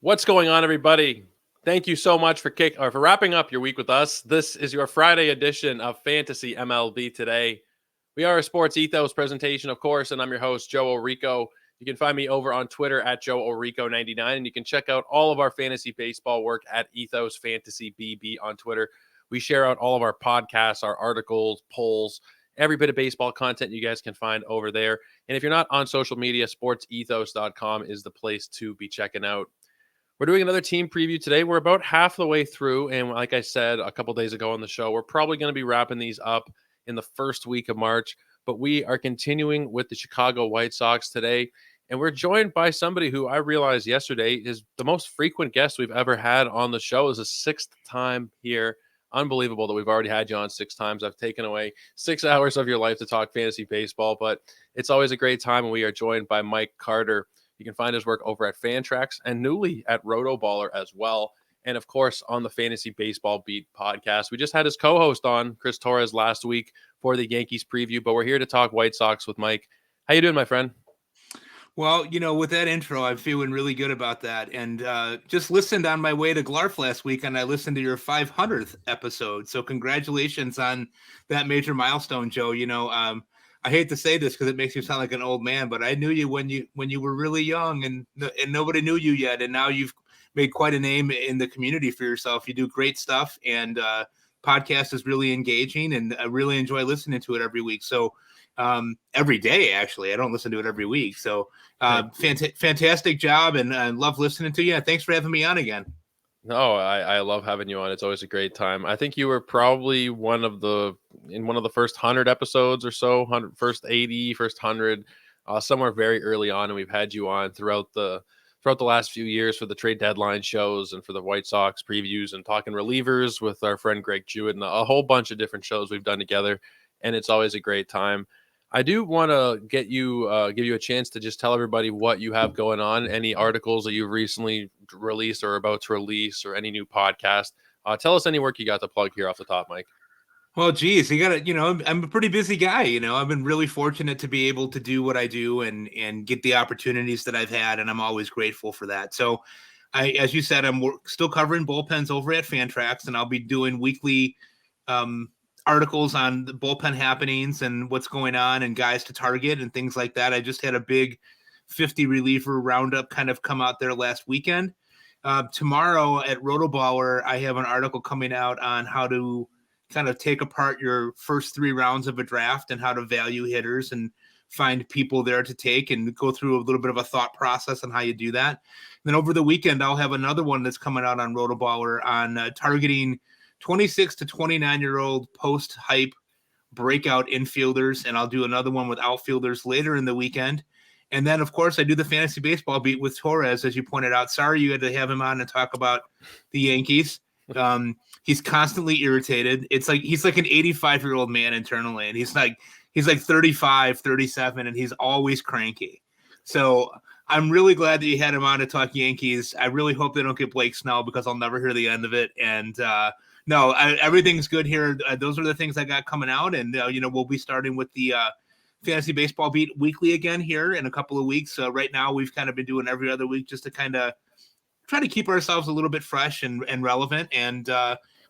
What's going on, everybody? Thank you so much for wrapping up your week with us. This is your Friday edition of Fantasy MLB Today. We are a Sports Ethos presentation, of course, and I'm your host, Joe Orico. You can find me over on Twitter at Joe Orico99, and you can check out all of our fantasy baseball work at Ethos Fantasy BB on Twitter. We share out all of our podcasts, our articles, polls, every bit of baseball content you guys can find over there. And if you're not on social media, sportsethos.com is the place to be checking out. We're doing another team preview today. We're about half the way through. And like I said a couple days ago on the show, we're probably going to be wrapping these up in the first week of March. But we are continuing with the Chicago White Sox today. And we're joined by somebody who I realized yesterday is the most frequent guest we've ever had on the show. Is a sixth time here. Unbelievable that we've already had you on 6 times. I've taken away 6 hours of your life to talk fantasy baseball, but it's always a great time. And we are joined by Mike Carter. You can find his work over at Fantrax and newly at Rotoballer as well. And of course, on the Fantasy Baseball Beat podcast. We just had his co-host on, Chris Torres, last week for the Yankees preview, but we're here to talk White Sox with Mike. How you doing, my friend? Well, with that intro, I'm feeling really good about that. And just listened on my way to Glarf last week, and I listened to your 500th episode. So congratulations on that major milestone, Joe. I hate to say this because it makes you sound like an old man, but I knew you when you were really young, and nobody knew you yet, and now you've made quite a name in the community for yourself. You do great stuff, and podcast is really engaging, and I really enjoy listening to it every week. So every day, actually, I don't listen to it every week. So fantastic job, and I love listening to you. Thanks for having me on again. No, I love having you on. It's always a great time. I think you were probably one of the first 100 episodes or so, first 80, first 100, somewhere very early on, and we've had you on throughout the last few years for the trade deadline shows and for the White Sox previews and talking relievers with our friend Greg Jewett and a whole bunch of different shows we've done together, and it's always a great time. I do want to give you a chance to just tell everybody what you have going on, any articles that you've recently released or about to release, or any new podcast. Tell us any work you got to plug here off the top, Mike. Well, geez, you got to, I'm a pretty busy guy. I've been really fortunate to be able to do what I do and get the opportunities that I've had, and I'm always grateful for that. So, as you said, I'm still covering bullpens over at Fantrax, and I'll be doing weekly articles on the bullpen happenings and what's going on and guys to target and things like that. I just had a big 50 reliever roundup kind of come out there last weekend. Tomorrow at Rotoballer, I have an article coming out on how to kind of take apart your first 3 rounds of a draft and how to value hitters and find people there to take and go through a little bit of a thought process on how you do that. And then over the weekend, I'll have another one that's coming out on Rotoballer on targeting 26 to 29-year-old post-hype breakout infielders, and I'll do another one with outfielders later in the weekend. And then, of course, I do the Fantasy Baseball Beat with Torres, as you pointed out. Sorry you had to have him on and talk about the Yankees. He's constantly irritated. It's like he's like an 85-year-old man internally, and he's like 35, 37, and he's always cranky. So I'm really glad that you had him on to talk Yankees. I really hope they don't get Blake Snell because I'll never hear the end of it. And no, everything's good here. Those are the things I got coming out, and we'll be starting with the Fantasy Baseball Beat weekly again here in a couple of weeks. Right now, we've kind of been doing every other week just to kind of try to keep ourselves a little bit fresh and relevant, and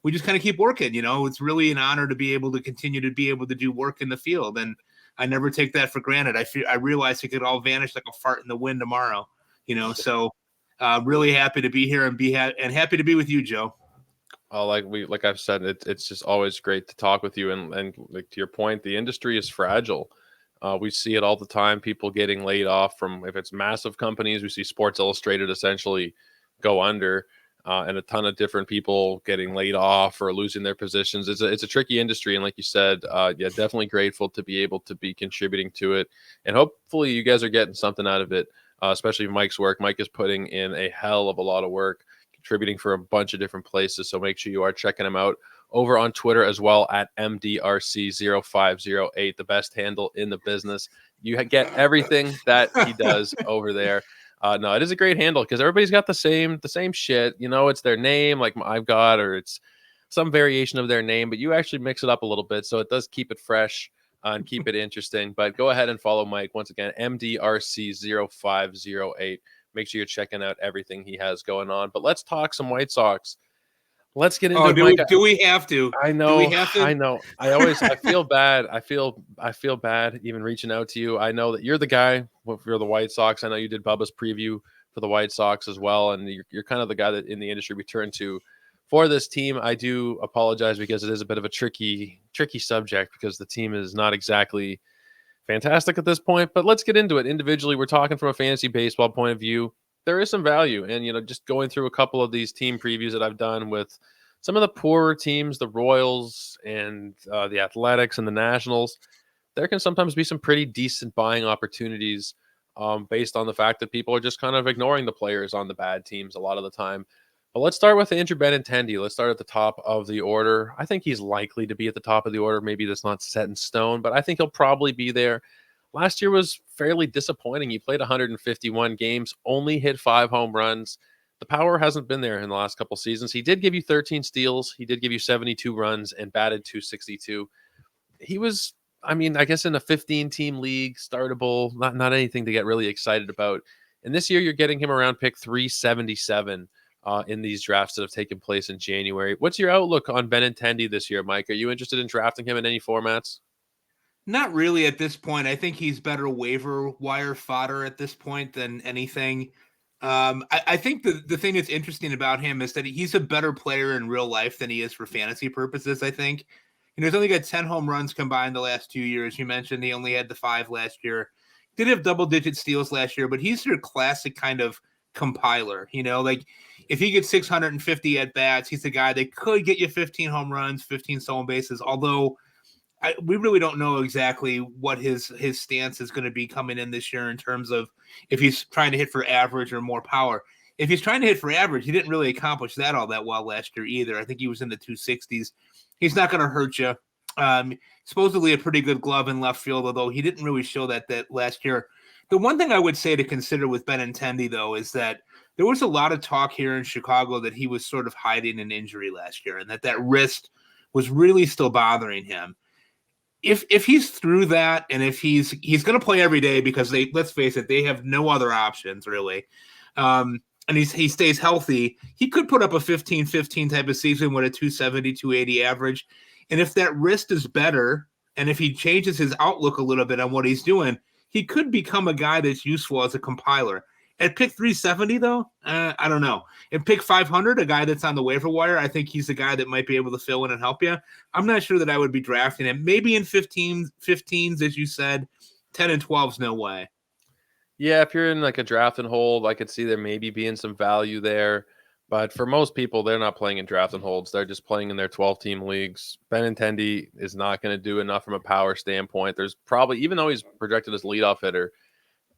we just kind of keep working. It's really an honor to be able to continue to be able to do work in the field, and I never take that for granted. I realize it could all vanish like a fart in the wind tomorrow. So really happy to be here and and happy to be with you, Joe. Like I've said, it's just always great to talk with you. And like to your point, the industry is fragile. We see it all the time. People getting laid off from, if it's massive companies, we see Sports Illustrated essentially go under, and a ton of different people getting laid off or losing their positions. It's a tricky industry. And like you said, definitely grateful to be able to be contributing to it. And hopefully you guys are getting something out of it, especially Mike's work. Mike is putting in a hell of a lot of work, contributing for a bunch of different places. So make sure you are checking him out over on Twitter as well at MDRC0508, the best handle in the business. You get everything that he does over there. No, it is a great handle because everybody's got the same shit. It's their name like I've got, or it's some variation of their name, but you actually mix it up a little bit. So it does keep it fresh and keep it interesting. But go ahead and follow Mike once again, MDRC0508. Make sure you're checking out everything he has going on. But let's talk some White Sox. Let's get into Oh, it, Mike. do we have to? I Do we know, have to? I know. I feel bad. I feel bad even reaching out to you. I know that you're the guy for the White Sox. I know you did Bubba's preview for the White Sox as well, and you're kind of the guy that in the industry we turn to for this team. I do apologize because it is a bit of a tricky subject because the team is not exactly fantastic at this point. But let's get into it individually. We're talking from a fantasy baseball point of view. There is some value, and just going through a couple of these team previews that I've done with some of the poorer teams, the Royals and the Athletics and the Nationals, there can sometimes be some pretty decent buying opportunities based on the fact that people are just kind of ignoring the players on the bad teams a lot of the time. But let's start with Andrew Benintendi. Let's start at the top of the order. I think he's likely to be at the top of the order. Maybe that's not set in stone, but I think he'll probably be there. Last year was fairly disappointing. He played 151 games, only hit 5 home runs. The power hasn't been there in the last couple seasons. He did give you 13 steals. He did give you 72 runs and batted 262. He was, I guess in a 15-team league, startable, not anything to get really excited about. And this year you're getting him around pick 377 in these drafts that have taken place in January. What's your outlook on Benintendi this year, Mike? Are you interested in drafting him in any formats? Not really at this point. I think he's better waiver wire fodder at this point than anything. I think the thing that's interesting about him is that he's a better player in real life than he is for fantasy purposes, I think. He's only got 10 home runs combined the last 2 years. You mentioned he only had the 5 last year. Did have double-digit steals last year, but he's your classic kind of compiler. Like if he gets 650 at-bats, he's the guy that could get you 15 home runs, 15 stolen bases, although we really don't know exactly what his stance is going to be coming in this year in terms of if he's trying to hit for average or more power. If he's trying to hit for average, he didn't really accomplish that all that well last year either. I think he was in the 260s. He's not going to hurt you. Supposedly a pretty good glove in left field, although he didn't really show that last year. The one thing I would say to consider with Benintendi, though, is that there was a lot of talk here in Chicago that he was sort of hiding an injury last year and that wrist was really still bothering him. If he's through that and if he's going to play every day because let's face it, they have no other options really. And he stays healthy, he could put up a 15-15 type of season with a 270, 280 average. And if that wrist is better and if he changes his outlook a little bit on what he's doing, he could become a guy that's useful as a compiler. At pick 370, though, I don't know. At pick 500, a guy that's on the waiver wire, I think he's a guy that might be able to fill in and help you. I'm not sure that I would be drafting him. Maybe in 15s, as you said, 10 and 12s, no way. Yeah, if you're in like a draft and hold, I could see there maybe being some value there. But for most people, they're not playing in draft and holds. They're just playing in their 12-team leagues. Benintendi is not going to do enough from a power standpoint. There's probably, even though he's projected as leadoff hitter,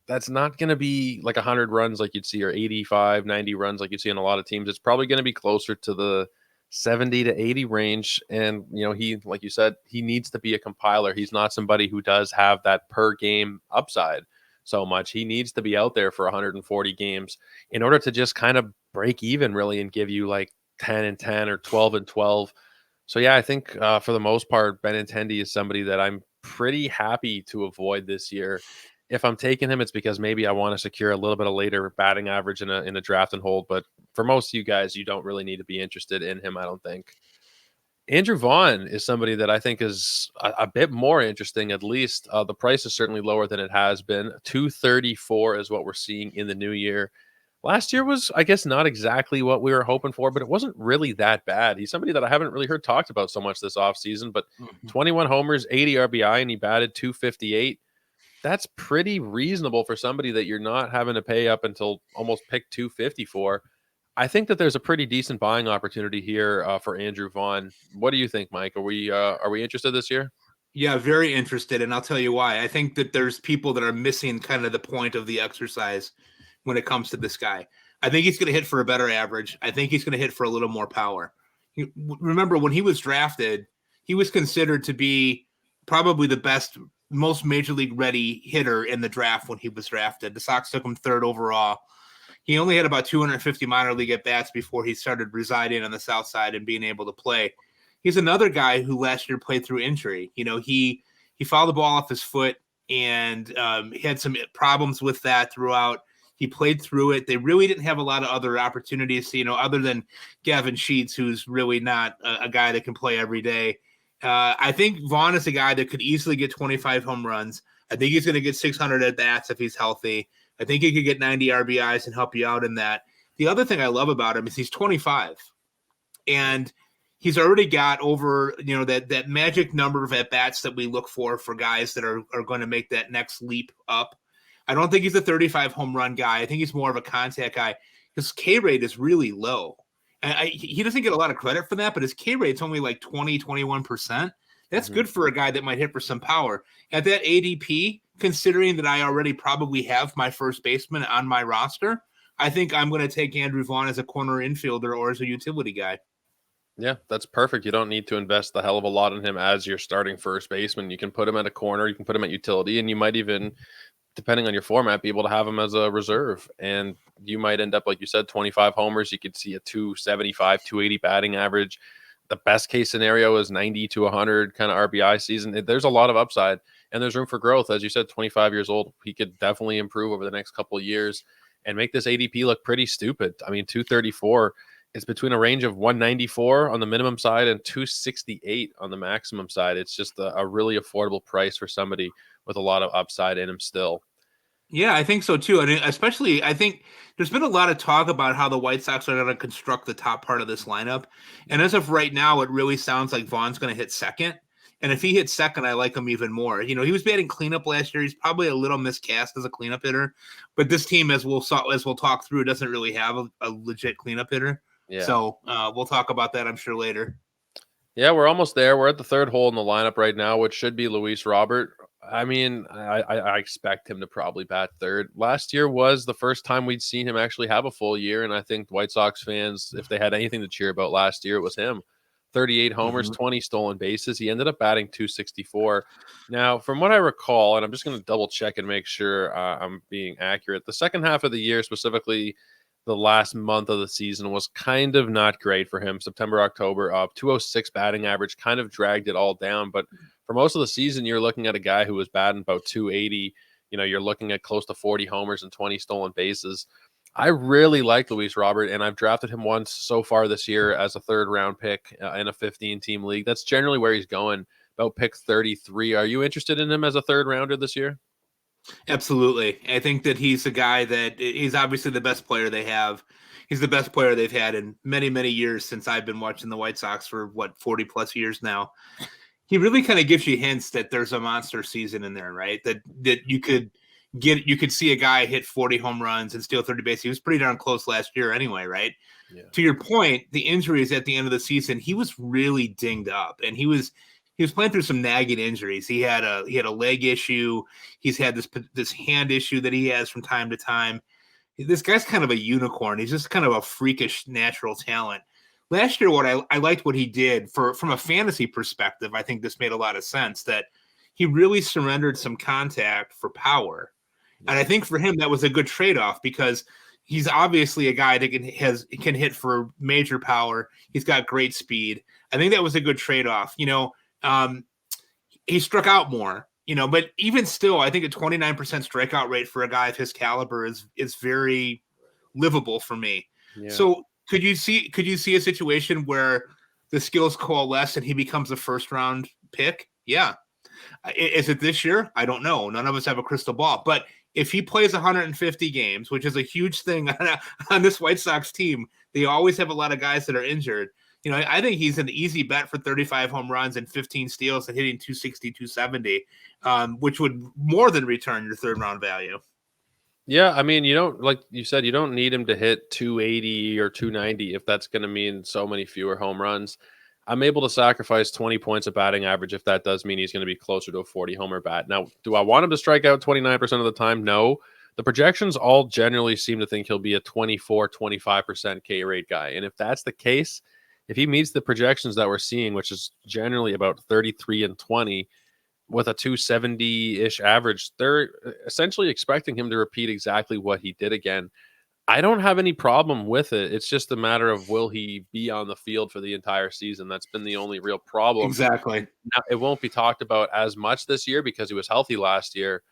that's not going to be like 100 runs like you'd see or 85, 90 runs like you'd see in a lot of teams. It's probably going to be closer to the 70 to 80 range. And, he, like you said, he needs to be a compiler. He's not somebody who does have that per game upside so much. He needs to be out there for 140 games in order to just kind of break even really and give you like 10 and 10 or 12 and 12. So, yeah, I think for the most part, Benintendi is somebody that I'm pretty happy to avoid this year. If I'm taking him, it's because maybe I want to secure a little bit of later batting average in a draft and hold. But for most of you guys, you don't really need to be interested in him, I don't think. Andrew Vaughn is somebody that I think is a bit more interesting, at least. The price is certainly lower than it has been. 234 is what we're seeing in the new year. Last year was, I guess, not exactly what we were hoping for, but it wasn't really that bad. He's somebody that I haven't really heard talked about so much this offseason, but 21 homers, 80 RBI, and he batted 258. That's pretty reasonable for somebody that you're not having to pay up until almost pick 250 for. I think that there's a pretty decent buying opportunity here for Andrew Vaughn. What do you think, Mike? Are we interested this year? Yeah, very interested, and I'll tell you why. I think that there's people that are missing kind of the point of the exercise when it comes to this guy. I think he's going to hit for a better average. I think he's going to hit for a little more power. Remember, when he was drafted, he was considered to be probably the best, most major league ready hitter in the draft when he was drafted. The Sox took him 3rd overall. He only had about 250 minor league at bats before he started residing on the South Side and being able to play. He's another guy who last year played through injury. He fouled the ball off his foot and he had some problems with that throughout. He played through it. They really didn't have a lot of other opportunities, other than Gavin Sheets, who's really not a guy that can play every day. I think Vaughn is a guy that could easily get 25 home runs. I think he's going to get 600 at bats if he's healthy. I think he could get 90 RBIs and help you out in that. The other thing I love about him is he's 25, and he's already got over, that magic number of at bats that we look for guys that are going to make that next leap up. I don't think he's a 35 home run guy. I think he's more of a contact guy. His K rate is really low. And he doesn't get a lot of credit for that, but his K rate's only like 20, 21%. That's good for a guy that might hit for some power. At that ADP, considering that I already probably have my first baseman on my roster, I think I'm going to take Andrew Vaughn as a corner infielder or as a utility guy. Yeah, that's perfect. You don't need to invest the hell of a lot in him as your starting first baseman. You can put him at a corner, you can put him at utility, and you might even, depending on your format, be able to have him as a reserve. And you might end up, like you said, 25 homers. You could see a 275, 280 batting average. The best case scenario is 90 to 100 kind of RBI season. There's a lot of upside, and there's room for growth. As you said, 25 years old, he could definitely improve over the next couple of years and make this ADP look pretty stupid. I mean, 234. It's between a range of 194 on the minimum side and 268 on the maximum side. It's just a really affordable price for somebody with a lot of upside in him still. Yeah, I think so too. And especially, I think there's been a lot of talk about how the White Sox are going to construct the top part of this lineup. And as of right now, it really sounds like Vaughn's going to hit second. And if he hits second, I like him even more. He was batting cleanup last year. He's probably a little miscast as a cleanup hitter. But this team, as we'll talk through, doesn't really have a legit cleanup hitter. Yeah. So we'll talk about that, I'm sure, later. Yeah, we're almost there. We're at the third hole in the lineup right now, which should be Luis Robert. I mean, I expect him to probably bat third. Last year was the first time we'd seen him actually have a full year, and I think White Sox fans, if they had anything to cheer about last year, it was him. 38 homers, 20 stolen bases. He ended up batting 264. Now, from what I recall, and I'm just going to double check and make sure I'm being accurate, the second half of the year, specifically the last month of the season, was kind of not great for him. September, October, 206 batting average, kind of dragged it all down. But for most of the season, you're looking at a guy who was batting about 280. You're looking at close to 40 homers and 20 stolen bases. I really like Luis Robert, and I've drafted him once so far this year as a third-round pick in a 15-team league. That's generally where he's going, about pick 33. Are you interested in him as a third-rounder this year? Absolutely. I think that he's a guy that he's obviously the best player they have. He's the best player they've had in many, many years since I've been watching the White Sox for 40 plus years now. He really kind of gives you hints that there's a monster season in there, right? That you could see a guy hit 40 home runs and steal 30 bases. He was pretty darn close last year anyway, right? Yeah. To your point, the injuries at the end of the season, he was really dinged up, and he was playing through some nagging injuries. He had a leg issue. He's had this hand issue that he has from time to time. This guy's kind of a unicorn. He's just kind of a freakish natural talent. Last year, what I liked what he did from a fantasy perspective. I think this made a lot of sense that he really surrendered some contact for power. And I think for him, that was a good trade-off because he's obviously a guy that can hit for major power. He's got great speed. I think that was a good trade-off. He struck out more, but even still, I think a 29% strikeout rate for a guy of his caliber is very livable for me. Yeah. So could you see a situation where the skills coalesce and he becomes a first round pick? Yeah. Is it this year? I don't know. None of us have a crystal ball, but if he plays 150 games, which is a huge thing on this White Sox team, they always have a lot of guys that are injured. I think he's an easy bet for 35 home runs and 15 steals and hitting 260, 270, which would more than return your third round value. Yeah, I mean, like you said, you don't need him to hit 280 or 290 if that's going to mean so many fewer home runs. I'm able to sacrifice 20 points of batting average if that does mean he's going to be closer to a 40 homer bat. Now, do I want him to strike out 29% of the time? No. The projections all generally seem to think he'll be a 24, 25% K rate guy. And if that's the case, if he meets the projections that we're seeing, which is generally about 33 and 20 with a 270-ish average, they're essentially expecting him to repeat exactly what he did again. I don't have any problem with it. It's just a matter of will he be on the field for the entire season? That's been the only real problem. Exactly. Now, it won't be talked about as much this year because he was healthy last year,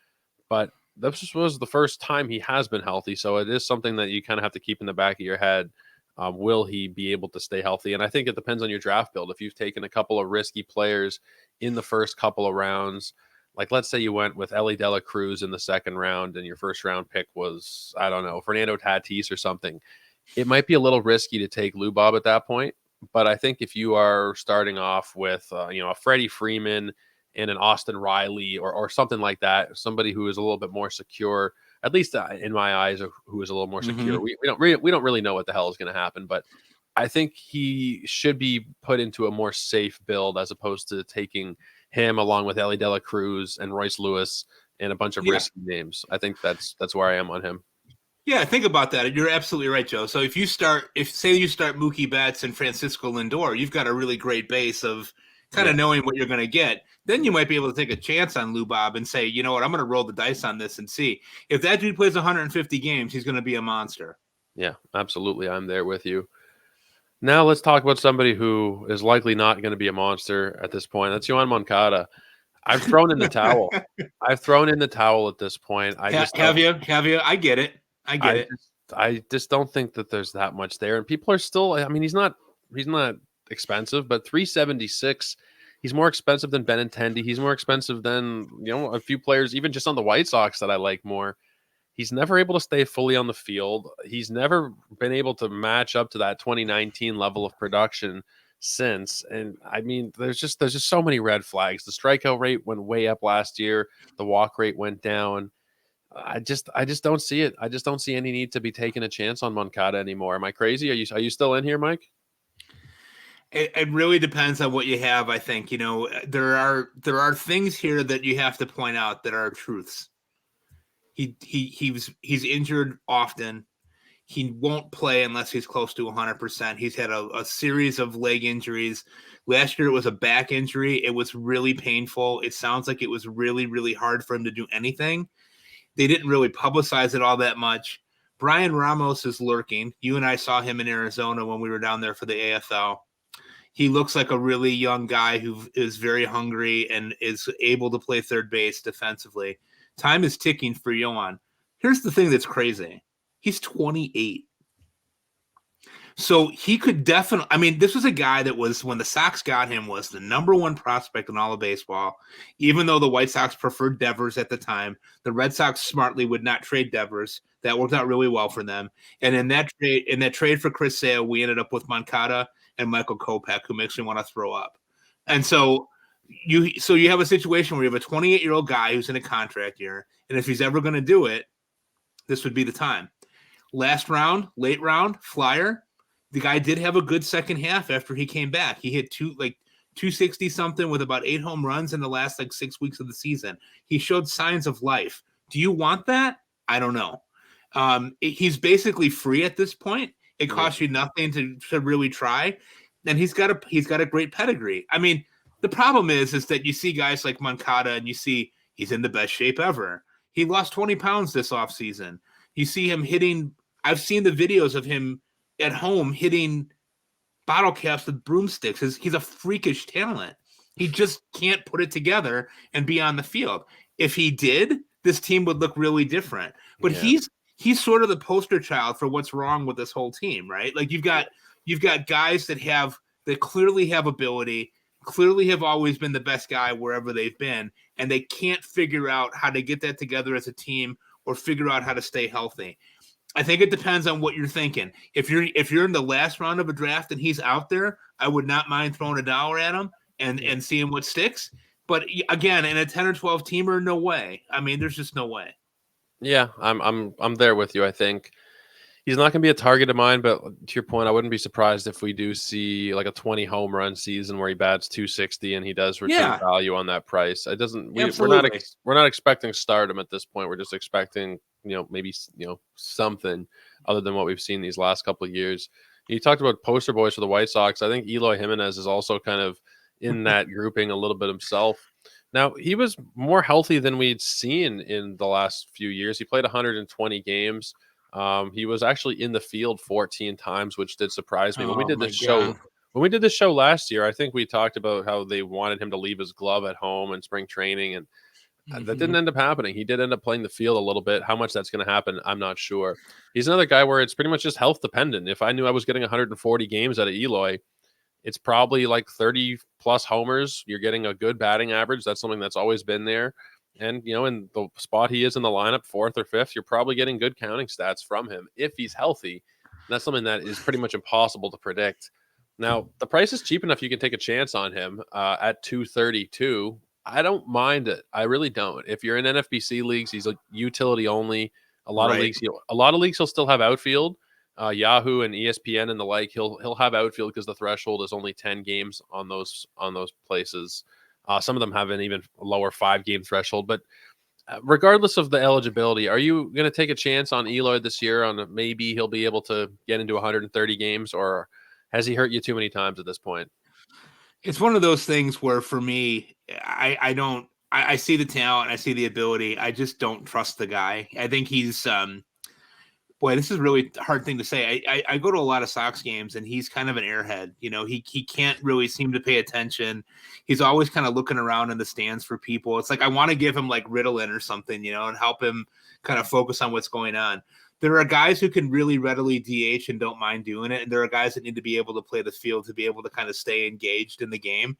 but this was the first time he has been healthy. So it is something that you kind of have to keep in the back of your head. Will he be able to stay healthy? And I think it depends on your draft build. If you've taken a couple of risky players in the first couple of rounds, like let's say you went with Ellie Dela Cruz in the second round and your first round pick was, I don't know, Fernando Tatis or something, it might be a little risky to take Lou Bob at that point. But I think if you are starting off with, a Freddie Freeman and an Austin Riley or something like that, somebody who is a little bit more secure, at least in my eyes, who is a little more secure. Mm-hmm. We don't really know what the hell is going to happen, but I think he should be put into a more safe build as opposed to taking him along with Ellie Dela Cruz and Royce Lewis and a bunch of risky names. I think that's where I am on him. Yeah, think about that. You're absolutely right, Joe. So if you start Mookie Betts and Francisco Lindor, you've got a really great base of kind of knowing what you're going to get. Then you might be able to take a chance on Lou Bob and say, you know what, I'm going to roll the dice on this and see. If that dude plays 150 games, he's going to be a monster. Yeah, absolutely. I'm there with you. Now let's talk about somebody who is likely not going to be a monster at this point. That's Yoan Moncada. I've thrown in the towel. I've thrown in the towel at this point. Have you? I get it. I just don't think that there's that much there, and people are still. I mean, he's not expensive, but 376. He's more expensive than Benintendi. He's more expensive than a few players, even just on the White Sox that I like more. He's never able to stay fully on the field. He's never been able to match up to that 2019 level of production since. And I mean, there's just so many red flags. The strikeout rate went way up last year. The walk rate went down. I just don't see it. I just don't see any need to be taking a chance on Moncada anymore. Am I crazy? Are you still in here, Mike? It really depends on what you have. I think there are things here that you have to point out that are truths. He's injured often. He won't play unless he's close to 100%. He's had a series of leg injuries. Last year it was a back injury. It was really painful. It sounds like it was really, really hard for him to do anything. They didn't really publicize it all that much. Brian Ramos is lurking. You and I saw him in Arizona when we were down there for the AFL. He looks like a really young guy who is very hungry and is able to play third base defensively. Time is ticking for Yoan. Here's the thing that's crazy. He's 28. So he could definitely, I mean, this was a guy that was, when the Sox got him, was the number one prospect in all of baseball. Even though the White Sox preferred Devers at the time, the Red Sox smartly would not trade Devers. That worked out really well for them. And in that trade for Chris Sale, we ended up with Moncada and Michael Kopech, who makes me want to throw up. And so you have a situation where you have a 28-year-old guy who's in a contract year, and if he's ever going to do it, this would be the time. Last round, late round, flyer. The guy did have a good second half after he came back. He hit 260 something with about 8 home runs in the last 6 weeks of the season. He showed signs of life. Do you want that? I don't know. He's basically free at this point. It costs you nothing to really try, and he's got a great pedigree. I mean, the problem is that you see guys like Moncada and you see he's in the best shape ever. He lost 20 pounds this offseason. You see him hitting. I've seen the videos of him at home hitting bottle caps with broomsticks. He's a freakish talent. He just can't put it together and be on the field. If he did, this team would look really different. But he's sort of the poster child for what's wrong with this whole team, right? Like you've got guys that clearly have ability, clearly have always been the best guy wherever they've been, and they can't figure out how to get that together as a team or figure out how to stay healthy. I think it depends on what you're thinking. If you're in the last round of a draft and he's out there, I would not mind throwing $1 at him and seeing what sticks. But again, in a 10 or 12 teamer, no way. I mean, there's just no way. Yeah, I'm there with you. I think he's not going to be a target of mine, but to your point, I wouldn't be surprised if we do see like a 20 home run season where he bats 260 and he does return value on that price. It doesn't. We're not expecting stardom at this point. We're just expecting maybe something other than what we've seen these last couple of years. You talked about poster boys for the White Sox. I think Eloy Jimenez is also kind of in that grouping a little bit himself. Now, he was more healthy than we'd seen in the last few years. He played 120 games. He was actually in the field 14 times, which did surprise me. When we did this show last year, I think we talked about how they wanted him to leave his glove at home in spring training, and That didn't end up happening. He did end up playing the field a little bit. How much that's going to happen, I'm not sure. He's another guy where it's pretty much just health dependent. If I knew I was getting 140 games out of Eloy, it's probably like 30 plus homers. You're getting a good batting average. That's something that's always been there. And, in the spot he is in the lineup, fourth or fifth, you're probably getting good counting stats from him if he's healthy. And that's something that is pretty much impossible to predict. Now, the price is cheap enough you can take a chance on him at 232. I don't mind it. I really don't. If you're in NFBC leagues, he's a utility only. A lot of leagues, he'll still have outfield. Yahoo and ESPN and the like, he'll have outfield because the threshold is only 10 games on those places. Some of them have an even lower 5-game threshold. But regardless of the eligibility, are you going to take a chance on Eloy this year on maybe he'll be able to get into 130 games, or has he hurt you too many times at this point? It's one of those things where for me, I see the talent, I see the ability. I just don't trust the guy. I think he's boy, this is a really hard thing to say. I go to a lot of Sox games and he's kind of an airhead. He can't really seem to pay attention. He's always kind of looking around in the stands for people. It's like I want to give him like Ritalin or something, and help him kind of focus on what's going on. There are guys who can really readily DH and don't mind doing it. And there are guys that need to be able to play the field to be able to kind of stay engaged in the game.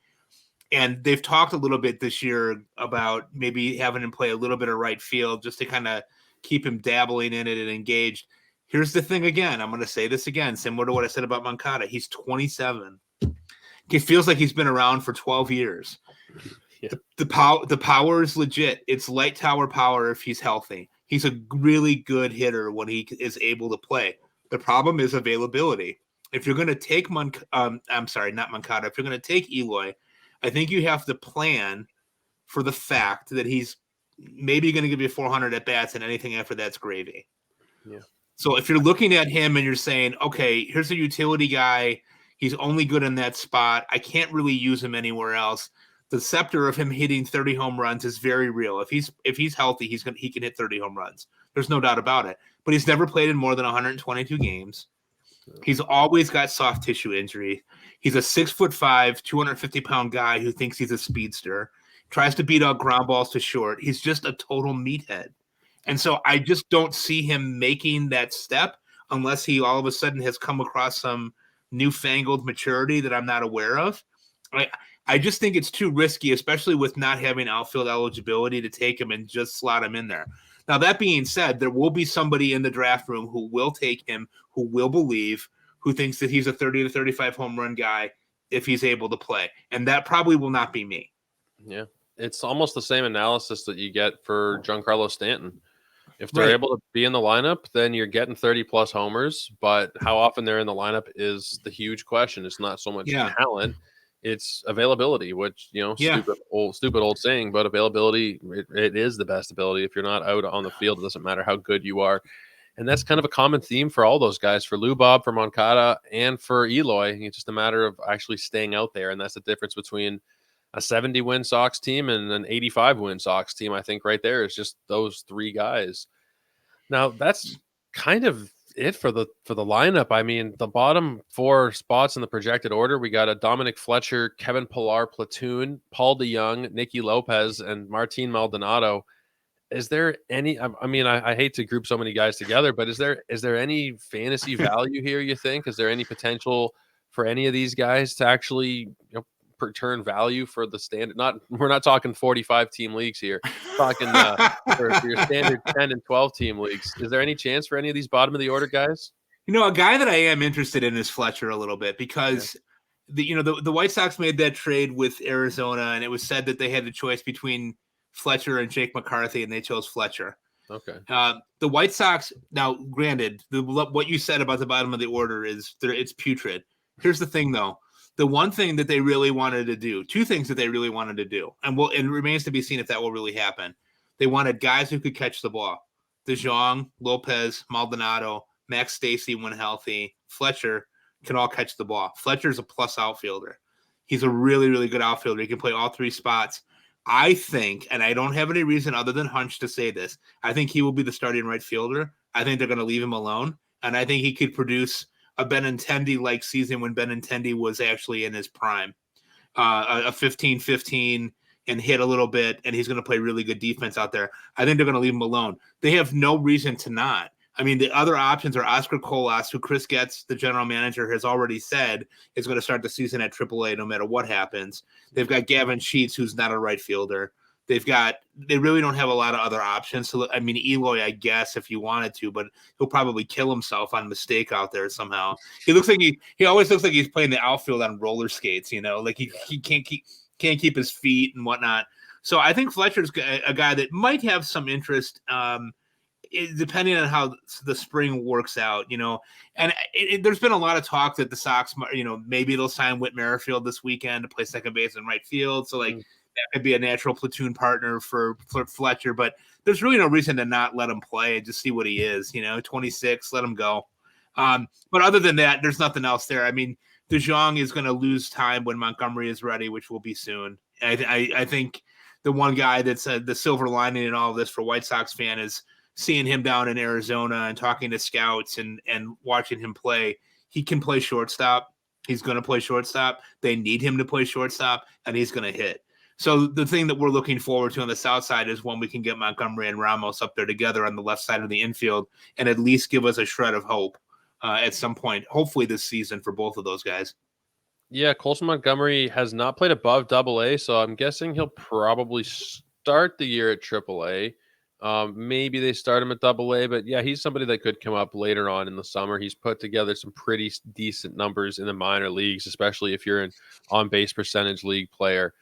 And they've talked a little bit this year about maybe having him play a little bit of right field just to kind of keep him dabbling in it and engaged. Here's the thing again. I'm going to say this again, similar to what I said about Moncada. He's 27. It feels like he's been around for 12 years. Yeah. The power is legit. It's light tower power if he's healthy. He's a really good hitter when he is able to play. The problem is availability. If you're going to take I'm sorry, not Moncada. If you're going to take Eloy, I think you have to plan for the fact that he's maybe going to give you 400 at bats, and anything after that's gravy. Yeah. So if you're looking at him and you're saying, okay, here's a utility guy. He's only good in that spot. I can't really use him anywhere else. The scepter of him hitting 30 home runs is very real. If he's healthy, he can hit 30 home runs. There's no doubt about it. But he's never played in more than 122 games. He's always got soft tissue injury. He's a 6'5", 250-pound guy who thinks he's a speedster. Tries to beat out ground balls to short. He's just a total meathead. And so I just don't see him making that step unless he all of a sudden has come across some newfangled maturity that I'm not aware of. I just think it's too risky, especially with not having outfield eligibility, to take him and just slot him in there. Now, that being said, there will be somebody in the draft room who will take him, who will believe, who thinks that he's a 30 to 35 home run guy if he's able to play. And that probably will not be me. Yeah. It's almost the same analysis that you get for Giancarlo Stanton. If they're able to be in the lineup, then you're getting 30 plus homers. But how often they're in the lineup is the huge question. It's not so much talent, it's availability, which, stupid old saying, but availability, it is the best ability. If you're not out on the field, it doesn't matter how good you are. And that's kind of a common theme for all those guys, for Lou Bob, for Moncada, and for Eloy. It's just a matter of actually staying out there. And that's the difference between a 70-win Sox team and an 85-win Sox team. I think right there is just those three guys. Now, that's kind of it for the lineup. I mean, the bottom 4 spots in the projected order, we got a Dominic Fletcher, Kevin Pillar platoon, Paul DeYoung, Nicky Lopez, and Martin Maldonado. Is there any? I mean, I hate to group so many guys together, but is there any fantasy value here? You think? Is there any potential for any of these guys to actually return value for the standard? We're not talking 45 team leagues here. We're talking for your standard 10 and 12 team leagues. Is there any chance for any of these bottom of the order guys? A guy that I am interested in is Fletcher a little bit, because the White Sox made that trade with Arizona, and it was said that they had the choice between Fletcher and Jake McCarthy, and they chose Fletcher. Okay. The White Sox, now granted, what you said about the bottom of the order it's putrid. Here's the thing, though. The one thing that they really wanted to do, 2 things that they really wanted to do, and it remains to be seen if that will really happen. They wanted guys who could catch the ball. DeJong, Lopez, Maldonado, Max Stacy when healthy, Fletcher can all catch the ball. Fletcher's a plus outfielder. He's a really, really good outfielder. He can play all 3 spots. I think, and I don't have any reason other than hunch to say this, I think he will be the starting right fielder. I think they're going to leave him alone, and I think he could produce a Benintendi-like season when Benintendi was actually in his prime. A 15-15, and hit a little bit, and he's going to play really good defense out there. I think they're going to leave him alone. They have no reason to not. I mean, the other options are Oscar Colas, who Chris Getz, the general manager, has already said is going to start the season at AAA no matter what happens. They've got Gavin Sheets, who's not a right fielder. They really don't have a lot of other options. So, I mean, Eloy, I guess, if you wanted to, but he'll probably kill himself on mistake out there somehow. He looks like he always looks like he's playing the outfield on roller skates, like he can't keep his feet and whatnot. So I think Fletcher's a guy that might have some interest, depending on how the spring works out, and there's been a lot of talk that the Sox, maybe they'll sign Whit Merrifield this weekend to play second base and right field. So that could be a natural platoon partner for Fletcher, but there's really no reason to not let him play and just see what he is, 26, let him go. But other than that, there's nothing else there. I mean, DeJong is going to lose time when Montgomery is ready, which will be soon. I think the one guy that's the silver lining in all of this for White Sox fan is seeing him down in Arizona and talking to scouts and watching him play. He can play shortstop. He's going to play shortstop. They need him to play shortstop, and he's going to hit. So the thing that we're looking forward to on the south side is when we can get Montgomery and Ramos up there together on the left side of the infield and at least give us a shred of hope at some point, hopefully this season for both of those guys. Yeah, Colson Montgomery has not played above AA, so I'm guessing he'll probably start the year at AAA. Maybe they start him at AA, but yeah, he's somebody that could come up later on in the summer. He's put together some pretty decent numbers in the minor leagues, especially if you're an on-base percentage league player.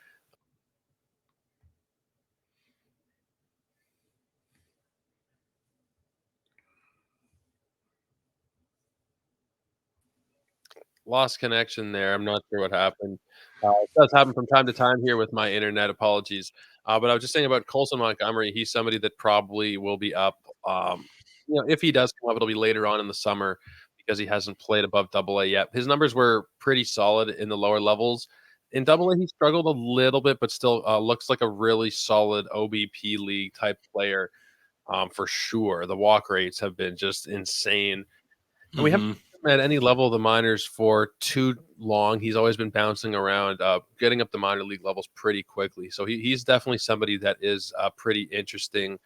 Lost connection there. I'm not sure what happened. It does happen from time to time here with my internet. Apologies. But I was just saying about Colson Montgomery. He's somebody that probably will be up. If he does come up, it'll be later on in the summer because he hasn't played above AA yet. His numbers were pretty solid in the lower levels. In AA, he struggled a little bit, but still looks like a really solid OBP league type player for sure. The walk rates have been just insane. And we haven't at any level of the minors for too long. He's always been bouncing around, getting up the minor league levels pretty quickly. So he's definitely somebody that is pretty interesting.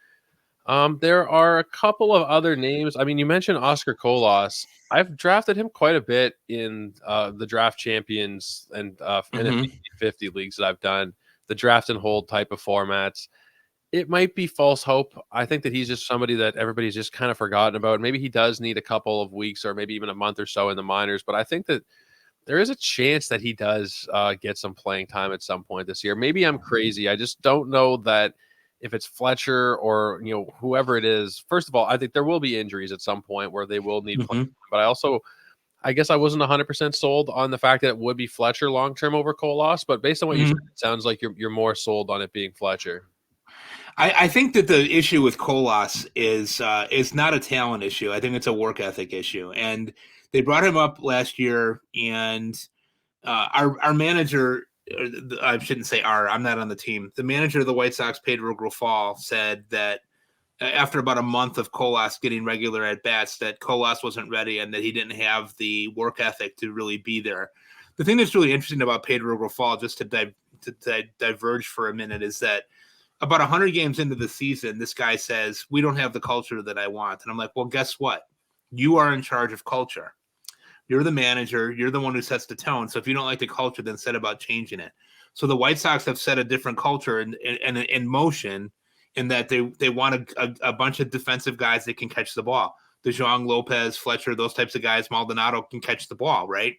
There are a couple of other names. I mean, you mentioned Oscar Colas. I've drafted him quite a bit in the draft champions and NFT 50 leagues that I've done, the draft and hold type of formats. It might be false hope. I think that he's just somebody that everybody's just kind of forgotten about. Maybe he does need a couple of weeks or maybe even a month or so in the minors, but I think that there is a chance that he does get some playing time at some point this year. Maybe I'm crazy. I just don't know that if it's Fletcher or whoever it is. First of all, I think there will be injuries at some point where they will need playing time, but I guess I wasn't 100% sold on the fact that it would be Fletcher long term over Colas, but based on what you said, it sounds like you're more sold on it being Fletcher. I think that the issue with Colas is not a talent issue. I think it's a work ethic issue. And they brought him up last year, and our manager, I shouldn't say I'm not on the team. The manager of the White Sox, Pedro Grifol, said that after about a month of Colas getting regular at bats, that Colas wasn't ready and that he didn't have the work ethic to really be there. The thing that's really interesting about Pedro Grifol, just to diverge for a minute, is that about 100 games into the season, this guy says, we don't have the culture that I want. And I'm like, well, guess what? You are in charge of culture. You're the manager. You're the one who sets the tone. So if you don't like the culture, then set about changing it. So the White Sox have set a different culture in motion in that they want a bunch of defensive guys that can catch the ball. DeJong, Lopez, Fletcher, those types of guys, Maldonado can catch the ball, right?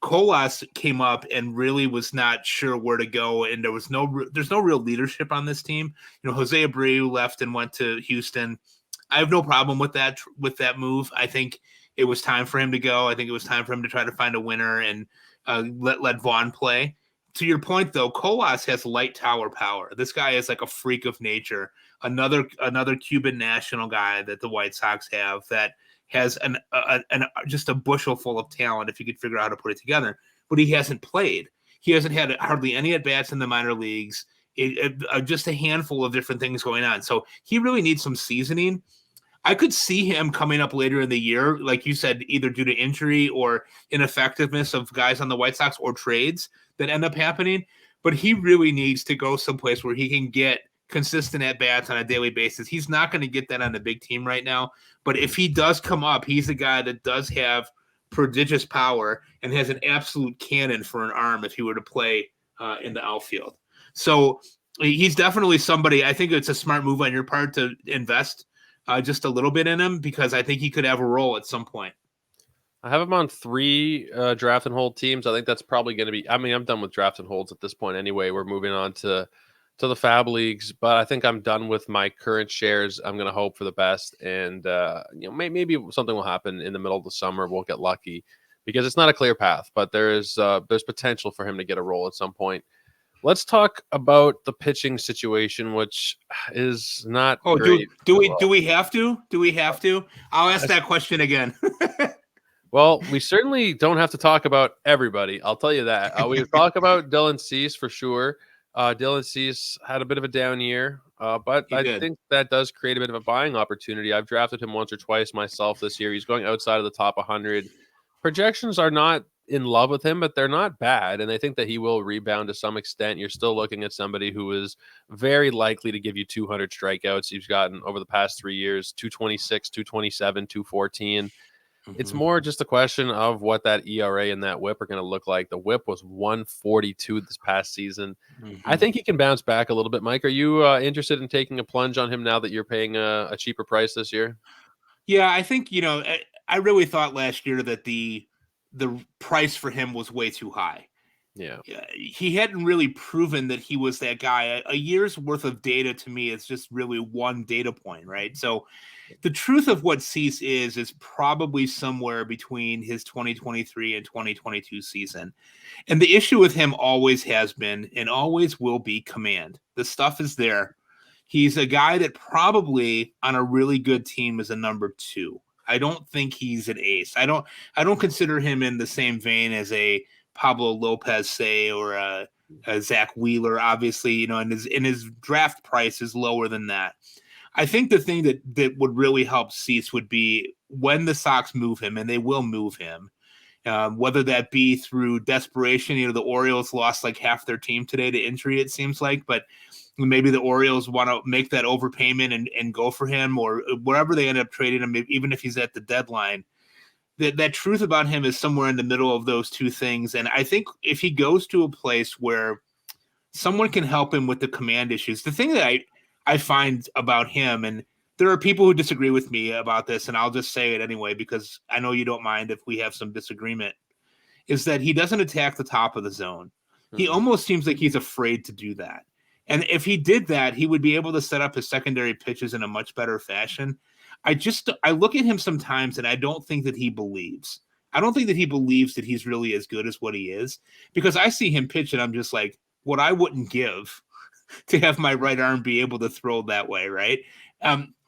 Colas came up and really was not sure where to go, and there's no real leadership on this team. Jose Abreu left and went to Houston. I have no problem with that move. I think it was time for him to go. I think it was time for him to try to find a winner and let Vaughn play. To your point, though, Colas has light tower power. This guy is like a freak of nature. Another Cuban national guy that the White Sox have that has just a bushel full of talent if you could figure out how to put it together. But he hasn't played. He hasn't had hardly any at-bats in the minor leagues, just a handful of different things going on. So he really needs some seasoning. I could see him coming up later in the year, like you said, either due to injury or ineffectiveness of guys on the White Sox or trades that end up happening. but he really needs to go someplace where he can get consistent at bats on a daily basis. He's not going to get that on a big team right now. But if he does come up, he's a guy that does have prodigious power and has an absolute cannon for an arm if he were to play in the outfield. So he's definitely somebody. I think it's a smart move on your part to invest just a little bit in him, because I think he could have a role at some point. I have him on 3 draft and hold teams. I think that's probably going to be. I mean, I'm done with draft and holds at this point anyway. We're moving on to the fab leagues, but I think I'm done with my current shares. I'm going to hope for the best, and maybe something will happen in the middle of the summer. We'll get lucky because it's not a clear path, but there's potential for him to get a role at some point. Let's talk about the pitching situation, which is not great. Do we have to? Do we have to? I'll ask that question again. Well, we certainly don't have to talk about everybody. I'll tell you that. We talk about Dylan Cease for sure. Dylan Cease had a bit of a down year, but I think that does create a bit of a buying opportunity. I've drafted him once or twice myself this year. He's going outside of the top 100. Projections are not in love with him, but they're not bad, and I think that he will rebound to some extent. You're still looking at somebody who is very likely to give you 200 strikeouts. He's gotten over the past 3 years, 226, 227, 214. It's more just a question of what that ERA and that whip are going to look like. The whip was 142 this past season. I think he can bounce back a little bit. Mike, are you interested in taking a plunge on him now that you're paying a cheaper price this year? Yeah, I think, I really thought last year that the price for him was way too high. Yeah. He hadn't really proven that he was that guy. A year's worth of data to me is just really one data point, right? So the truth of what Cease is probably somewhere between his 2023 and 2022 season. And the issue with him always has been and always will be command. The stuff is there. He's a guy that probably on a really good team is a number 2. I don't think he's an ace. I don't consider him in the same vein as a Pablo Lopez, say, or a Zach Wheeler. Obviously, and his draft price is lower than that. I think the thing that would really help Cease would be when the Sox move him, and they will move him, whether that be through desperation. The Orioles lost like half their team today to injury, it seems like, but maybe the Orioles want to make that overpayment and go for him, or wherever they end up trading him, even if he's at the deadline. That truth about him is somewhere in the middle of those two things. And I think if he goes to a place where someone can help him with the command issues, the thing that I find about him, and there are people who disagree with me about this, and I'll just say it anyway, because I know you don't mind if we have some disagreement, is that he doesn't attack the top of the zone. He almost seems like he's afraid to do that. And if he did that, he would be able to set up his secondary pitches in a much better fashion. I look at him sometimes and I don't think that he believes. I don't think that he believes that he's really as good as what he is, because I see him pitch and I'm just like, what I wouldn't give to have my right arm be able to throw that way, right?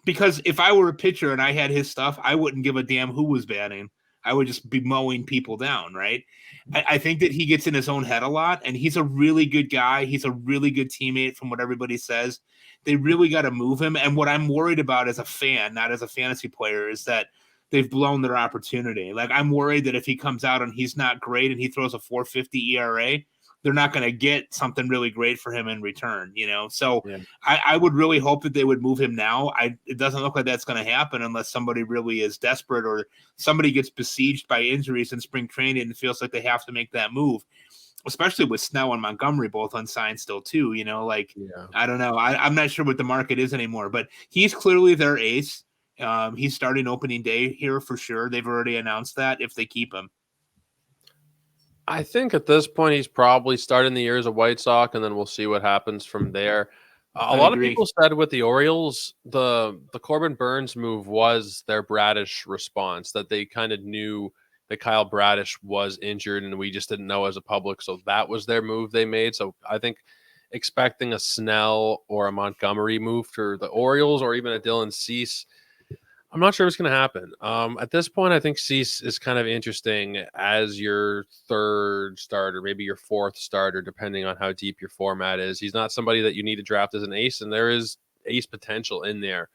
Because if I were a pitcher and I had his stuff, I wouldn't give a damn who was batting. I would just be mowing people down, right? I think that he gets in his own head a lot, and he's a really good guy. He's a really good teammate from what everybody says. They really got to move him. And what I'm worried about as a fan, not as a fantasy player, is that they've blown their opportunity. Like, I'm worried that if he comes out and he's not great and he throws a 4.50 ERA, they're not going to get something really great for him in return, So yeah. I would really hope that they would move him now. It doesn't look like that's going to happen unless somebody really is desperate or somebody gets besieged by injuries in spring training and feels like they have to make that move, especially with Snell and Montgomery both unsigned still too, I don't know. I'm not sure what the market is anymore, but he's clearly their ace. He's starting opening day here for sure. They've already announced that if they keep him. I think at this point he's probably starting the year as a White Sox, and then we'll see what happens from there. A lot of people said with the Orioles, the Corbin Burns move was their Bradish response, that they kind of knew that Kyle Bradish was injured and we just didn't know as a public. So that was their move they made. So I think expecting a Snell or a Montgomery move for the Orioles or even a Dylan Cease, I'm not sure what's going to happen. At this point, I think Cease is kind of interesting as your third starter, maybe your fourth starter, depending on how deep your format is. He's not somebody that you need to draft as an ace, and there is ace potential in there.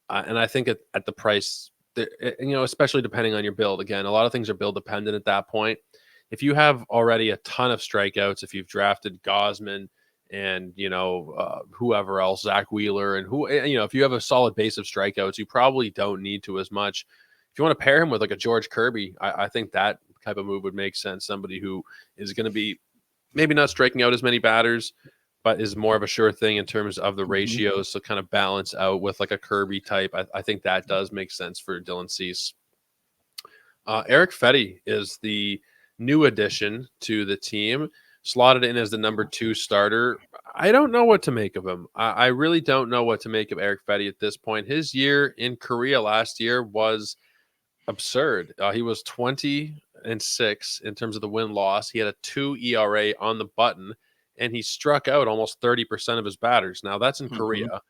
And I think at the price, especially depending on your build. Again, a lot of things are build dependent at that point. if you have already a ton of strikeouts, if you've drafted Gosman and whoever else, Zach Wheeler, and if you have a solid base of strikeouts, you probably don't need to as much. If you want to pair him with like a George Kirby, I think that type of move would make sense. Somebody who is going to be maybe not striking out as many batters, but is more of a sure thing in terms of the ratios. So kind of balance out with like a Kirby type. I think that does make sense for Dylan Cease. Eric Fetty is the new addition to the team, slotted in as the number 2 starter. I don't know what to make of him. I really don't know what to make of Eric Fetty at this point. His year in Korea last year was absurd. He was 20-6 in terms of the win-loss. He had a 2 ERA on the button, and he struck out almost 30% of his batters. Now, that's in Korea.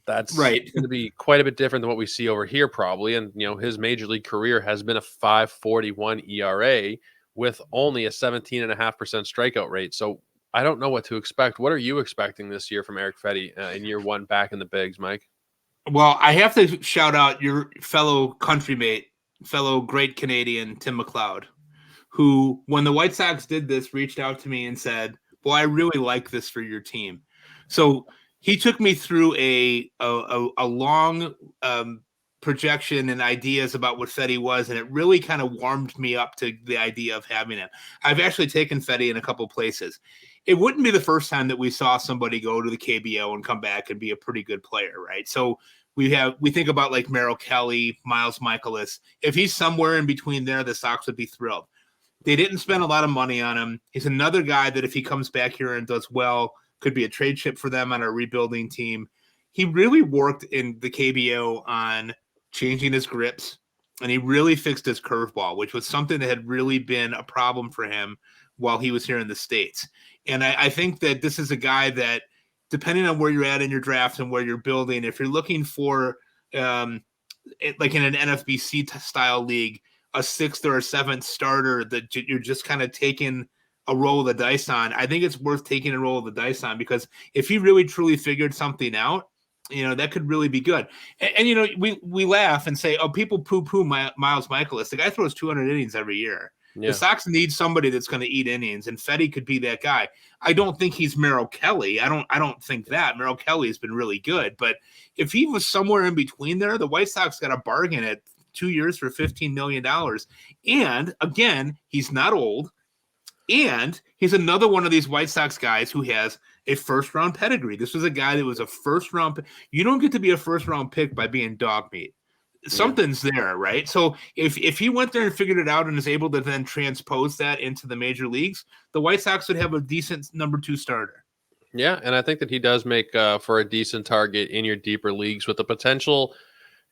That's right. going to be quite a bit different than what we see over here, probably. And, his major league career has been a 5.41 ERA with only a 17.5% strikeout rate. So I don't know what to expect. What are you expecting this year from Eric Fetty in year 1 back in the bigs, Mike? Well, I have to shout out your fellow countrymate, fellow great Canadian, Tim McLeod, who, when the White Sox did this, reached out to me and said, well, I really like this for your team. So he took me through a long projection and ideas about what Fetty was, and it really kind of warmed me up to the idea of having him. I've actually taken Fetty in a couple places. It wouldn't be the first time that we saw somebody go to the KBO and come back and be a pretty good player, right? So we think about like Merrill Kelly, Miles Michaelis. If he's somewhere in between there, the Sox would be thrilled. They didn't spend a lot of money on him. He's another guy that if he comes back here and does well, could be a trade chip for them on a rebuilding team. He really worked in the KBO on changing his grips, and he really fixed his curveball, which was something that had really been a problem for him while he was here in the States. And I think that this is a guy that, depending on where you're at in your draft and where you're building, if you're looking for, like in an NFBC style league, a 6th or a 7th starter that you're just kind of taking a roll of the dice on, I think it's worth taking a roll of the dice on, because if he really truly figured something out, that could really be good. And we laugh and say, oh, people poo-poo Miles Michaelis. The guy throws 200 innings every year. Yeah. The Sox need somebody that's going to eat innings, and Fetty could be that guy. I don't think he's Merrill Kelly. I don't think that. Merrill Kelly has been really good, but if he was somewhere in between there, the White Sox got a bargain at 2 years for $15 million. And again, he's not old. And he's another one of these White Sox guys who has a first-round pedigree. This was a guy that was a first-round. You don't get to be a first-round pick by being dog meat. Something's there, right? So if he went there and figured it out and is able to then transpose that into the major leagues, the White Sox would have a decent number 2 starter. Yeah, and I think that he does make for a decent target in your deeper leagues, with the potential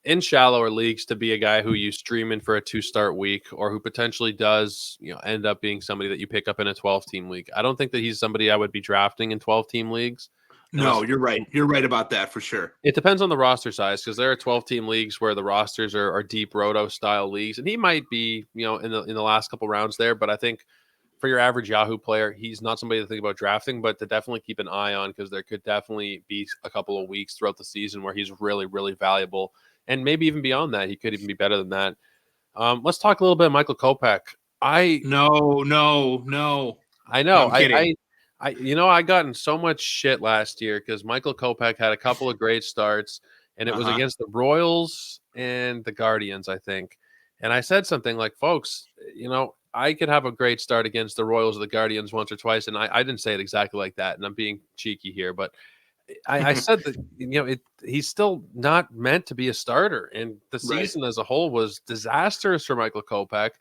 in shallower leagues to be a guy who you stream in for a 2-start week, or who potentially does end up being somebody that you pick up in a 12-team league. I don't think that he's somebody I would be drafting in 12-team leagues. No, you're right. You're right about that for sure. It depends on the roster size, because there are 12-team leagues where the rosters are deep roto style leagues, and he might be in the last couple rounds there. But I think for your average Yahoo player, he's not somebody to think about drafting, but to definitely keep an eye on, because there could definitely be a couple of weeks throughout the season where he's really, really valuable, and maybe even beyond that, he could even be better than that. Let's talk a little bit of Michael Kopech. No. I know. No, I got in so much shit last year because Michael Kopech had a couple of great starts, and it was against the Royals and the Guardians, I think. And I said something like, folks, I could have a great start against the Royals or the Guardians once or twice. And I didn't say it exactly like that, and I'm being cheeky here, but I said that, he's still not meant to be a starter. And the season as a whole was disastrous for Michael Kopech.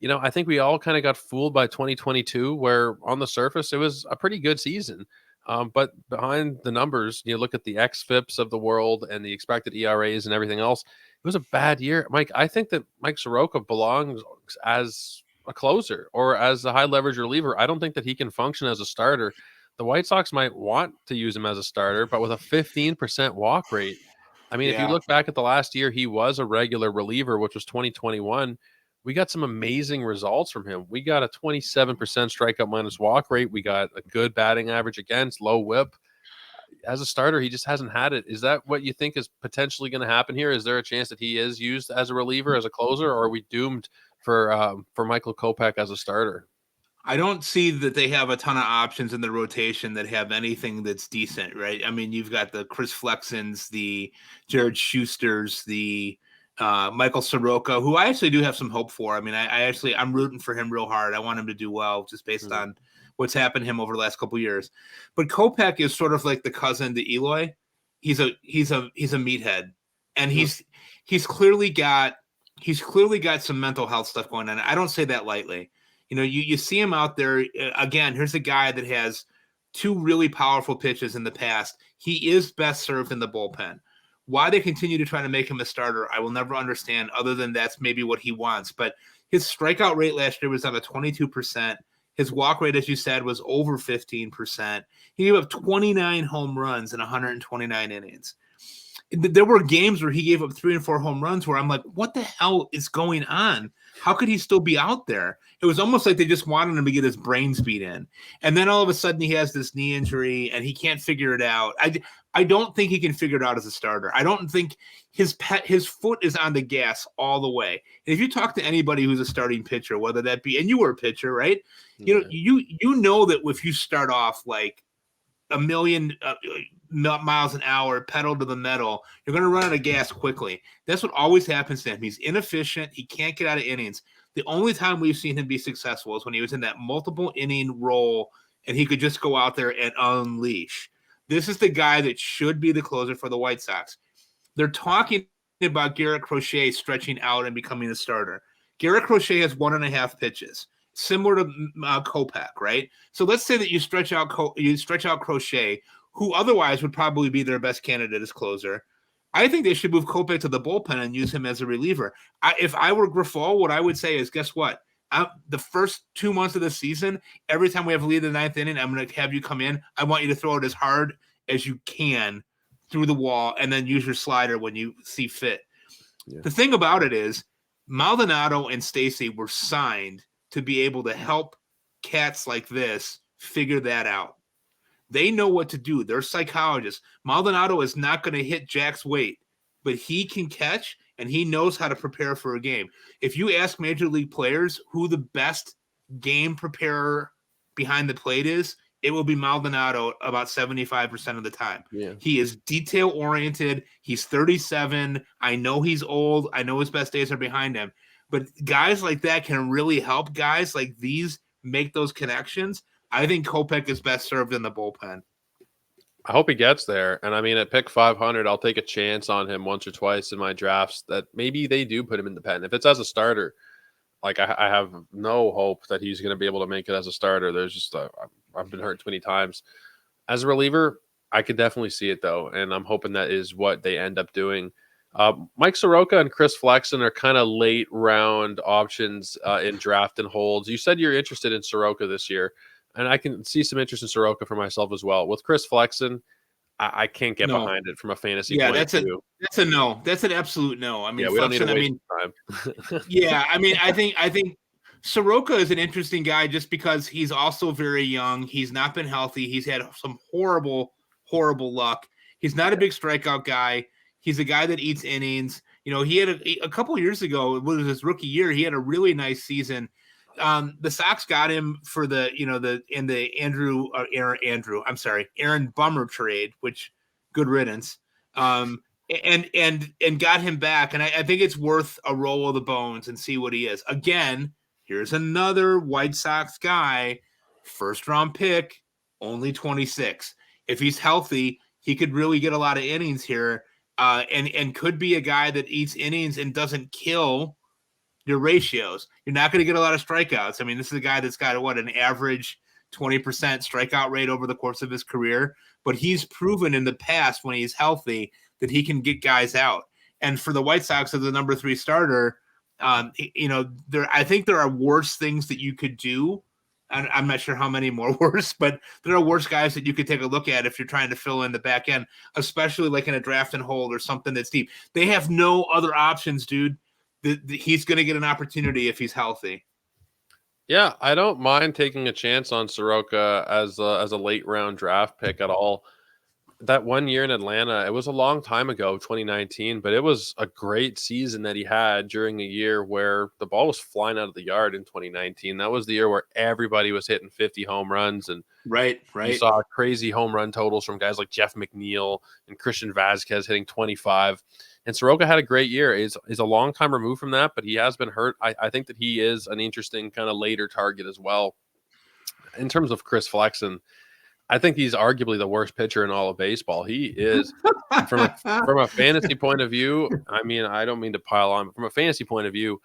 I think we all kind of got fooled by 2022, where on the surface it was a pretty good season. But behind the numbers, you look at the xFIPs of the world and the expected ERAs and everything else, it was a bad year. Mike, I think that Mike Soroka belongs as a closer or as a high leverage reliever. I don't think that he can function as a starter. The White Sox might want to use him as a starter, but with a 15% walk rate. I mean, if you look back at the last year, he was a regular reliever, which was 2021. We got some amazing results from him. We got a 27% strikeout minus walk rate. We got a good batting average against, low whip. As a starter, he just hasn't had it. Is that what you think is potentially going to happen here? Is there a chance that he is used as a reliever, as a closer, or are we doomed for Michael Kopech as a starter? I don't see that they have a ton of options in the rotation that have anything that's decent, right? I mean, you've got the Chris Flexens, the Jared Schusters, the Michael Soroka, who I actually do have some hope for. I mean, I'm rooting for him real hard. I want him to do well just based on what's happened to him over the last couple of years. But Kopech is sort of like the cousin to Eloy. He's a meathead, and he's clearly got some mental health stuff going on. I don't say that lightly. You know, you see him out there again. Here's a guy that has two really powerful pitches in the past. He is best served in the bullpen. Why they continue to try to make him a starter, I will never understand, other than that's maybe what he wants. But his strikeout rate last year was down to 22%. His walk rate, as you said, was over 15%. He gave up 29 home runs in 129 innings. There were games where he gave up 3 and 4 home runs where I'm like, what the hell is going on? How could he still be out there? It was almost like they just wanted him to get his brain speed in. And then all of a sudden he has this knee injury and he can't figure it out. I don't think he can figure it out as a starter. I don't think his foot is on the gas all the way. And if you talk to anybody who's a starting pitcher, whether that be, and you were a pitcher, right? Yeah. You know that if you start off like a million miles an hour, pedal to the metal, you're going to run out of gas quickly. That's what always happens to him. He's inefficient. He can't get out of innings. The only time we've seen him be successful is when he was in that multiple inning role and he could just go out there and unleash. This is the guy that should be the closer for the White Sox. They're talking about Garrett Crochet stretching out and becoming a starter. Garrett Crochet has 1.5 pitches, similar to Kopech, right? So let's say that you stretch out Crochet, who otherwise would probably be their best candidate as closer. I think they should move Kopech to the bullpen and use him as a reliever. If I were Grifol, what I would say is, guess what? The first 2 months of the season, every time we have a lead in the 9th inning, I'm going to have you come in. I want you to throw it as hard as you can through the wall and then use your slider when you see fit. Yeah. The thing about it is Maldonado and Stacy were signed to be able to help cats like this figure that out. They know what to do. They're psychologists. Maldonado is not going to hit Jack's weight, but he can catch and he knows how to prepare for a game. If you ask major league players who the best game preparer behind the plate is, it will be Maldonado about 75% of the time. Yeah. He is detail oriented. He's 37. I know he's old. I know his best days are behind him, but guys like that can really help guys like these make those connections. I think Kopech is best served in the bullpen. I hope he gets there. And I mean, at pick 500, I'll take a chance on him once or twice in my drafts that maybe they do put him in the pen. If it's as a starter, like I have no hope that he's going to be able to make it as a starter. There's just I've been hurt too many times. As a reliever, I could definitely see it though. And I'm hoping that is what they end up doing. Mike Soroka and Chris Flexen are kind of late round options in draft and holds. You said you're interested in Soroka this year. And I can see some interest in Soroka for myself as well. With Chris Flexen, I can't get behind it from a fantasy point of view. That's a no. That's an absolute no. I mean, we don't need to waste time. Yeah, I mean, I think Soroka is an interesting guy just because he's also very young. He's not been healthy. He's had some horrible luck. He's not a big strikeout guy. He's a guy that eats innings. You know, he had a couple of years ago, it was his rookie year, he had a really nice season. The Sox got him for the Aaron Bummer trade, which good riddance. And got him back. And I think it's worth a roll of the bones and see what he is. Again, here's another White Sox guy, first round pick, only 26. If he's healthy, he could really get a lot of innings here. And could be a guy that eats innings and doesn't kill your ratios. You're not going to get a lot of strikeouts. I mean, this is a guy that's got an average 20% strikeout rate over the course of his career, but he's proven in the past when he's healthy that he can get guys out. And for the White Sox as the number 3 starter, I think there are worse things that you could do. And I'm not sure how many more worse, but there are worse guys that you could take a look at if you're trying to fill in the back end, especially like in a draft and hold or something that's deep. They have no other options, dude. He's going to get an opportunity if he's healthy. Yeah, I don't mind taking a chance on Soroka as a late round draft pick at all. that 1 year in Atlanta, it was a long time ago, 2019, but it was a great season that he had during a year where the ball was flying out of the yard in 2019. That was the year where everybody was hitting 50 home runs, and Right, you right. saw crazy home run totals from guys like Jeff McNeil and Christian Vasquez hitting 25. And Soroka had a great year. Is a long time removed from that, but he has been hurt. I think that he is an interesting kind of later target as well. In terms of Chris Flexen, I think he's arguably the worst pitcher in all of baseball. He is from a fantasy point of view. I mean, I don't mean to pile on, but from a fantasy point of view,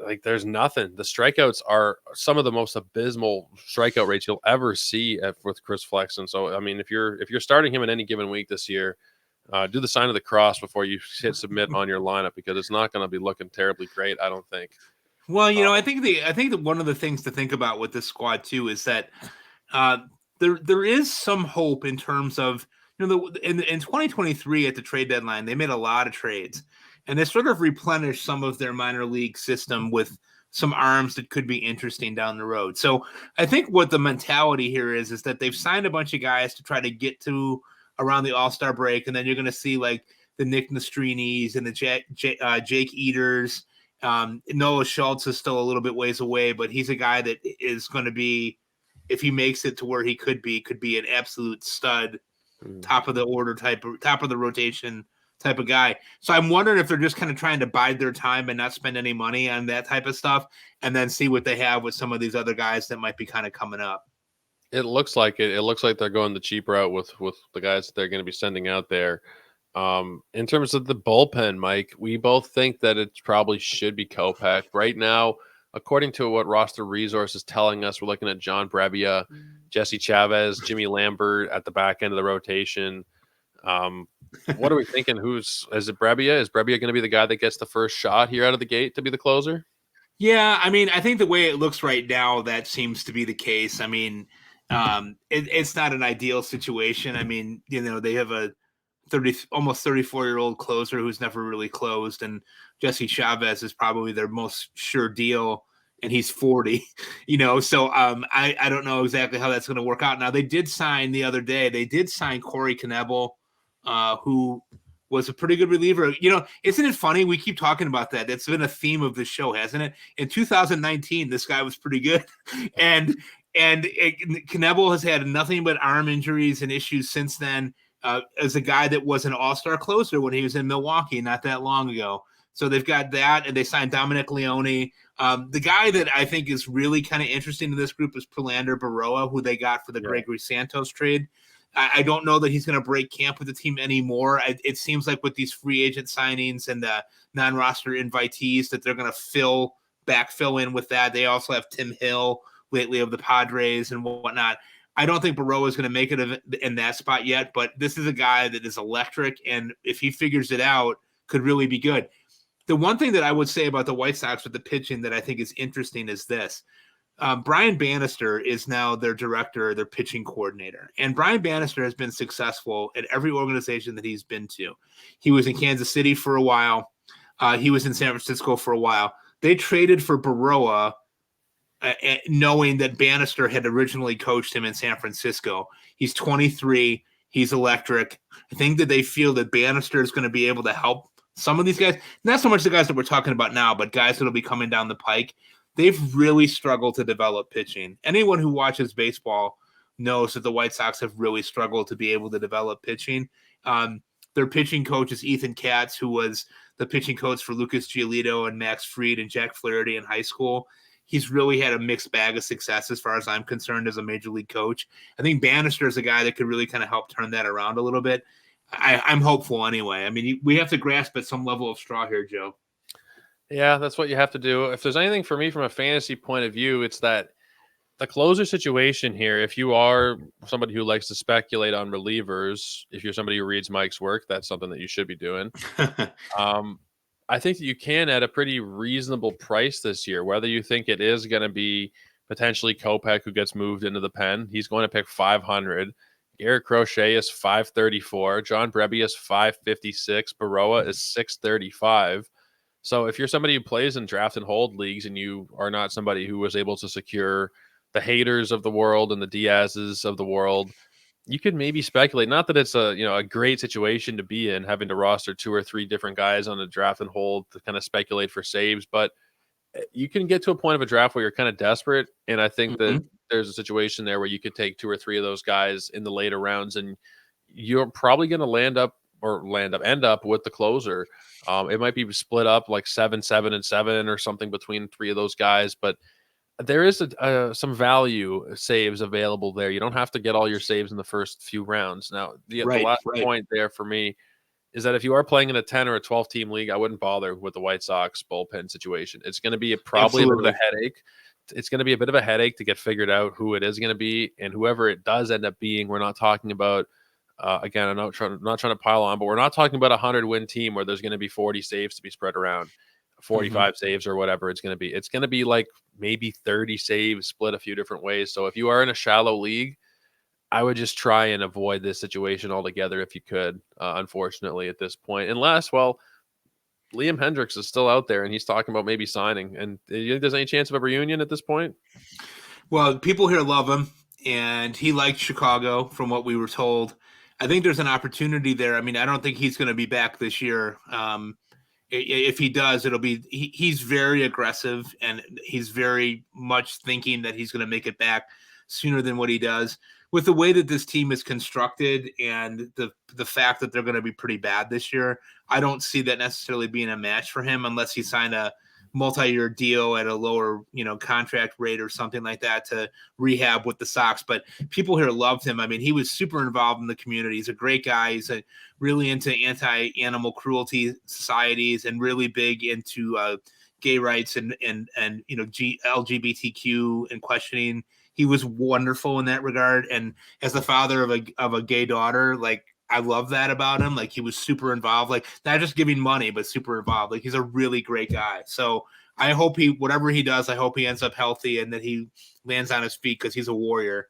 like there's nothing. The strikeouts are some of the most abysmal strikeout rates you'll ever see with Chris Flexen. So I mean, if you're starting him in any given week this year, do the sign of the cross before you hit submit on your lineup because it's not going to be looking terribly great. I don't think. Well, I think that one of the things to think about with this squad too is that uh, there is some hope in terms of in 2023 at the trade deadline they made a lot of trades and they sort of replenished some of their minor league system with some arms that could be interesting down the road. So I think what the mentality here is that they've signed a bunch of guys to try to get to around the All-Star break, and then you're going to see like the Nick Nastrinis and the Jake Eaters. Noah Schultz is still a little bit ways away, but he's a guy that is going to be, if he makes it to where he could be an absolute stud, top of the order type, top of the rotation type of guy. So I'm wondering if they're just kind of trying to bide their time and not spend any money on that type of stuff, and then see what they have with some of these other guys that might be kind of coming up. It looks like it. It looks like they're going the cheap route with the guys that they're going to be sending out there. In terms of the bullpen, Mike, we both think that it probably should be Kopech. Right now, according to what Roster Resource is telling us, we're looking at John Brebbia, Jesse Chavez, Jimmy Lambert at the back end of the rotation. What are we thinking? Is it Brebbia? Is Brebbia going to be the guy that gets the first shot here out of the gate to be the closer? Yeah, I mean, I think the way it looks right now, that seems to be the case. I mean, it's not an ideal situation. I mean, they have a almost 34-year-old closer who's never really closed, and Jesse Chavez is probably their most sure deal, and he's 40. So I don't know exactly how that's going to work out. Now they did sign the other day. They did sign Corey Knebel, who was a pretty good reliever. Isn't it funny? We keep talking about that. That's been a theme of the show, hasn't it? In 2019, this guy was pretty good, and Knebel has had nothing but arm injuries and issues since then. As a guy that was an all-star closer when he was in Milwaukee not that long ago. So they've got that, and they signed Dominic Leone. The guy that I think is really kind of interesting in this group is Prelander Baroa, who they got for the Gregory Santos trade. I don't know that he's going to break camp with the team anymore. It seems like with these free agent signings and the non-roster invitees that they're going to backfill in with that. They also have Tim Hill lately of the Padres and whatnot. I don't think Baroa is going to make it in that spot yet, but this is a guy that is electric, and if he figures it out, could really be good. The one thing that I would say about the White Sox with the pitching that I think is interesting is this. Brian Bannister is now their director, their pitching coordinator. And Brian Bannister has been successful at every organization that he's been to. He was in Kansas City for a while. He was in San Francisco for a while. They traded for Baroa, knowing that Bannister had originally coached him in San Francisco. He's 23. He's electric. I think that they feel that Bannister is going to be able to help some of these guys. Not so much the guys that we're talking about now, but guys that will be coming down the pike. They've really struggled to develop pitching. Anyone who watches baseball knows that the White Sox have really struggled to be able to develop pitching. Their pitching coach is Ethan Katz, who was the pitching coach for Lucas Giolito and Max Fried and Jack Flaherty in high school. He's really had a mixed bag of success as far as I'm concerned as a major league coach. I think Bannister is a guy that could really kind of help turn that around a little bit. I'm hopeful anyway. I mean, we have to grasp at some level of straw here, Joe. Yeah, that's what you have to do. If there's anything for me from a fantasy point of view, it's that the closer situation here, if you are somebody who likes to speculate on relievers, if you're somebody who reads Mike's work, that's something that you should be doing. I think that you can at a pretty reasonable price this year, whether you think it is going to be potentially Kopech who gets moved into the pen. He's going to pick 500. Garrett Crochet is 534. John Brebbia is 556. Baroa is 635. So if you're somebody who plays in draft and hold leagues and you are not somebody who was able to secure the Haters of the world and the Diaz's of the world, you could maybe speculate. Not that it's a great situation to be in, having to roster 2 or 3 different guys on a draft and hold to kind of speculate for saves, but you can get to a point of a draft where you're kind of desperate, and I think that Mhm. there's a situation there where you could take 2 or 3 of those guys in the later rounds, and you're probably going to end up with the closer. It might be split up like 7, 7, and 7 or something between 3 of those guys, but there is some value saves available there. You don't have to get all your saves in the first few rounds. Now, the Right, last right. point there for me is that if you are playing in a 10 or a 12 team league, I wouldn't bother with the White Sox bullpen situation. It's going to be probably a bit of a Absolutely. headache. It's going to be a bit of a headache to get figured out who it is going to be, and whoever it does end up being, we're not talking about. Again, I'm not trying to pile on, but we're not talking about a 100-win team where there's going to be 40 saves to be spread around, Mhm. 45 saves or whatever it's going to be. It's going to be like maybe 30 saves split a few different ways. So if you are in a shallow league, I would just try and avoid this situation altogether if you could. Unfortunately, at this point, unless Liam Hendricks is still out there and he's talking about maybe signing. And you think there's any chance of a reunion at this point? Well, people here love him, and he liked Chicago, from what we were told. I think there's an opportunity there. I mean, I don't think he's going to be back this year. If he does, it'll be he's very aggressive, and he's very much thinking that he's going to make it back sooner than what he does. With the way that this team is constructed and the fact that they're going to be pretty bad this year, I don't see that necessarily being a match for him unless he signed a multi-year deal at a lower, contract rate or something like that to rehab with the Sox. But people here loved him. I mean, he was super involved in the community. He's a great guy. He's really into anti-animal cruelty societies and really big into gay rights and LGBTQ and questioning. He was wonderful in that regard. And as the father of a gay daughter, like, I love that about him. Like, he was super involved, like not just giving money, but super involved. Like, he's a really great guy. So I hope whatever he does, I hope he ends up healthy and that he lands on his feet because he's a warrior.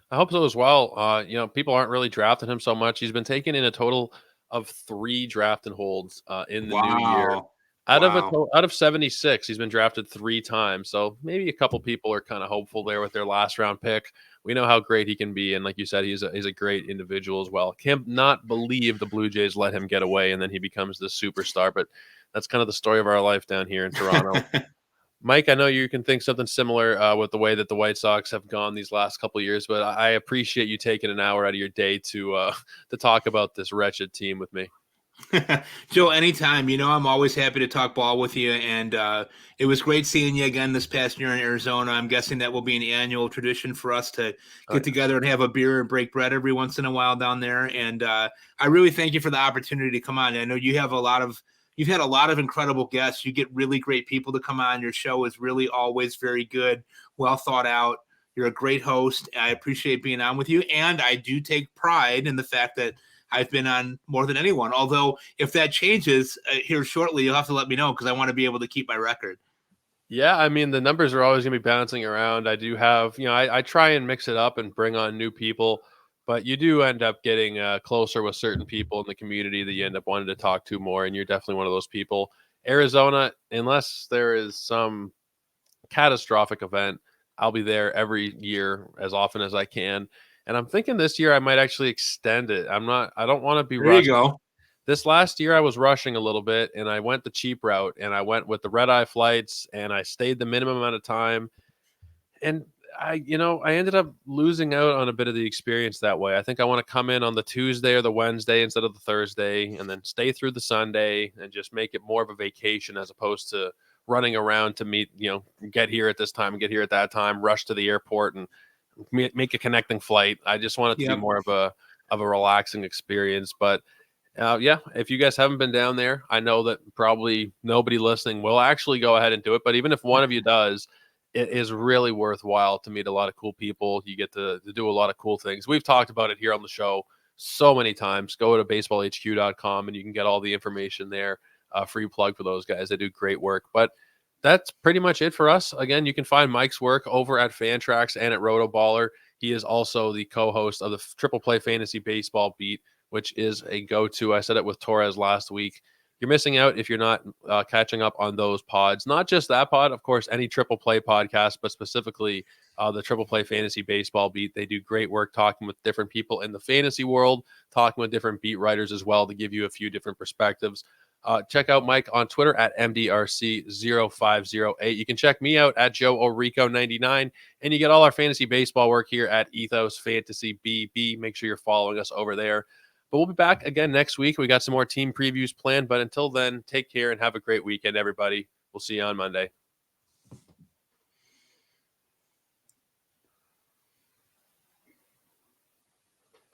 I hope so as well. People aren't really drafting him so much. He's been taken in a total of 3 draft and holds in the new year. Wow. Wow. Out of 76, he's been drafted 3 times. So maybe a couple people are kind of hopeful there with their last round pick. We know how great he can be, and like you said, he's a great individual as well. Can't not believe the Blue Jays let him get away, and then he becomes the superstar. But that's kind of the story of our life down here in Toronto. Mike, I know you can think something similar with the way that the White Sox have gone these last couple of years, but I appreciate you taking an hour out of your day to to talk about this wretched team with me. Joe, anytime. I'm always happy to talk ball with you. And it was great seeing you again this past year in Arizona. I'm guessing that will be an annual tradition for us to Oh, get together and have a beer and break bread every once in a while down there. And I really thank you for the opportunity to come on. I know you've had a lot of incredible guests. You get really great people to come on. Your show is really always very good, well thought out. You're a great host. I appreciate being on with you. And I do take pride in the fact that I've been on more than anyone. Although, if that changes here shortly, you'll have to let me know because I want to be able to keep my record. yeah, I mean the numbers are always going to be bouncing around. I do have, I try and mix it up and bring on new people, but you do end up getting closer with certain people in the community that you end up wanting to talk to more, and you're definitely one of those people. Arizona, unless there is some catastrophic event, I'll be there every year as often as I can. And I'm thinking this year I might actually extend it. I don't want to be There you rushed. go. This last year I was rushing a little bit and I went the cheap route and I went with the red eye flights and I stayed the minimum amount of time. And I ended up losing out on a bit of the experience that way. I think I want to come in on the Tuesday or the Wednesday instead of the Thursday and then stay through the Sunday and just make it more of a vacation as opposed to running around to meet, get here at this time, get here at that time, rush to the airport and make a connecting flight. I just want it to be Yep. more of a relaxing experience. But yeah, if you guys haven't been down there, I know that probably nobody listening will actually go ahead and do it. But even if one of you does, it is really worthwhile to meet a lot of cool people. You get to do a lot of cool things. We've talked about it here on the show so many times. Go to baseballhq.com and you can get all the information there. Free plug for those guys. They do great work. But that's pretty much it for us. Again, you can find Mike's work over at Fantrax and at Rotoballer. He is also the co-host of the Triple Play Fantasy Baseball Beat, which is a go-to. I said it with Torres last week. you're missing out if you're not catching up on those pods. Not just that pod, of course, any Triple Play podcast, but specifically the Triple Play Fantasy Baseball Beat. They do great work talking with different people in the fantasy world, talking with different beat writers as well to give you a few different perspectives. Check out Mike on Twitter at MDRC0508. You can check me out at Joe Orico99, and you get all our fantasy baseball work here at Ethos Fantasy BB. Make sure you're following us over there. But we'll be back again next week. We got some more team previews planned. But until then, take care and have a great weekend, everybody. We'll see you on Monday.